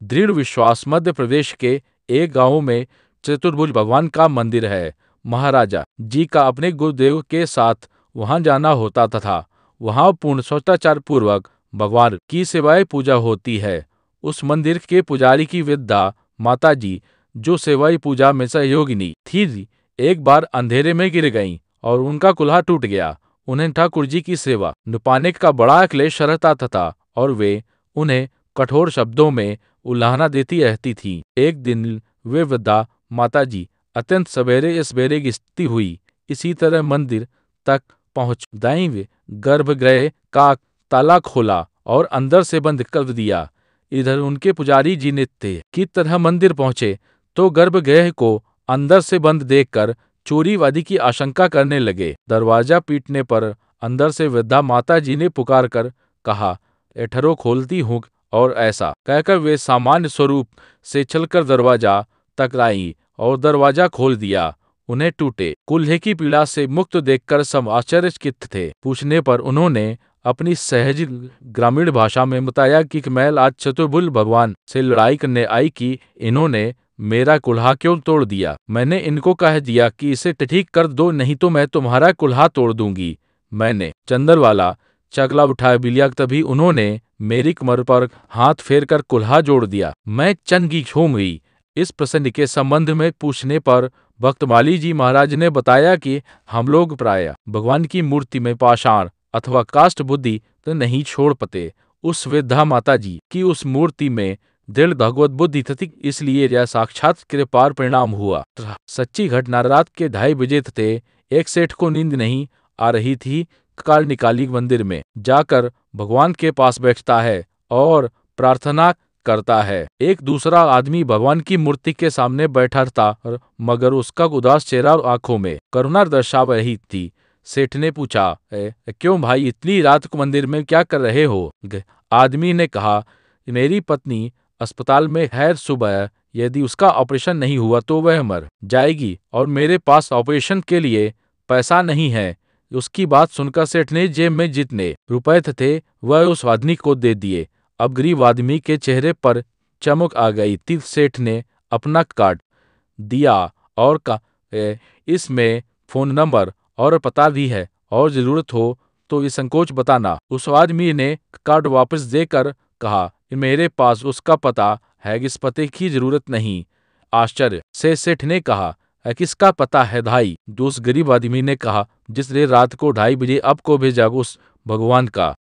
दृढ़ विश्वास। मध्य प्रदेश के एक गांव में चतुर्भुज भगवान का मंदिर है। महाराजा जी का अपने गुरुदेव के साथ वहां जाना होता तथा वहां पूर्ण शिष्टाचार पूर्वक भगवान की सेवाएं पूजा होती है। उस मंदिर के पुजारी की वृद्धा माता जी, जो सेवाई पूजा में सहयोगिनी थी, एक बार अंधेरे में गिर गईं और उनका कुल्हा टूट गया। उन्हें ठाकुर जी की सेवा निभाने का बड़ा क्लेश रहता था और वे उन्हें कठोर शब्दों में उल्लाहना देती रहती थी। एक दिन वे वृद्धा माता जी अत्यंत सवेरे सवेरे गिरती हुई इसी तरह मंदिर तक पहुंच दाईं गर्भगृह का ताला खोला और अंदर से बंद कर दिया। इधर उनके पुजारी जी नित्य की तरह मंदिर पहुंचे तो गर्भगृह को अंदर से बंद देखकर चोरीवादी की आशंका करने लगे। दरवाजा पीटने पर अंदर से वृद्धा माता जी ने पुकार कर कहा, एठरो खोलती हूँ, और ऐसा कहकर वे सामान्य स्वरूप से चलकर दरवाजा तक आई और दरवाजा खोल दिया। उन्हें टूटे कुल्हे की पीड़ा से मुक्त देखकर सब आश्चर्यचकित थे। पूछने पर उन्होंने अपनी सहज ग्रामीण भाषा में बताया कि मैं आज चतुर्भुज भगवान से लड़ाई करने आई कि इन्होंने मेरा कुल्हा क्यों तोड़ दिया। मैंने इनको कह दिया कि इसे ठीक कर दो, नहीं तो मैं तुम्हारा कुल्हा तोड़ दूंगी। मैंने चंदन वाला चकला उठाया बिलिया, तभी उन्होंने मेरी कमर पर हाथ फेर कर कुल्हा जोड़ दिया। मैं चंगी झूम गई। इस प्रसंग के संबंध में पूछने पर भक्तमाली जी महाराज ने बताया कि हम लोग प्राय भगवान की मूर्ति में पाषाण अथवा काष्ठ बुद्धि तो नहीं छोड़ पाते। उस वृद्धा माता जी की उस मूर्ति में दृढ़ भगवत बुद्धि थी, इसलिए यह साक्षात कृपार परिणाम हुआ। सच्ची घटना। रात के 2:30 बजे थे। एक सेठ को नींद नहीं आ रही थी। काल निकाली मंदिर में जाकर भगवान के पास बैठता है और प्रार्थना करता है। एक दूसरा आदमी भगवान की मूर्ति के सामने बैठा था, मगर उसका उदास चेहरा और आंखों में करुणा दर्शा रही थी। सेठ ने पूछा, क्यों भाई, इतनी रात को मंदिर में क्या कर रहे हो? आदमी ने कहा, मेरी पत्नी अस्पताल में है। सुबह यदि उसका ऑपरेशन नहीं हुआ तो वह मर जाएगी और मेरे पास ऑपरेशन के लिए पैसा नहीं है। उसकी बात सुनकर सेठ ने जेब में जितने रुपए थे वह उस आदमी को दे दिए। अब गरीब आदमी के चेहरे पर चमक आ गई थी। सेठ ने अपना कार्ड दिया और कहा, इसमें फोन नंबर और पता भी है, और जरूरत हो तो इस संकोच बताना। उस आदमी ने कार्ड वापस देकर कहा, मेरे पास उसका पता है, इस पते की जरूरत नहीं। आश्चर्य से सेठ ने कहा, किसका पता है भाई? उस गरीब आदमी ने कहा, जिसने रात को 2:30 बजे आपको भेजा, उस भगवान का।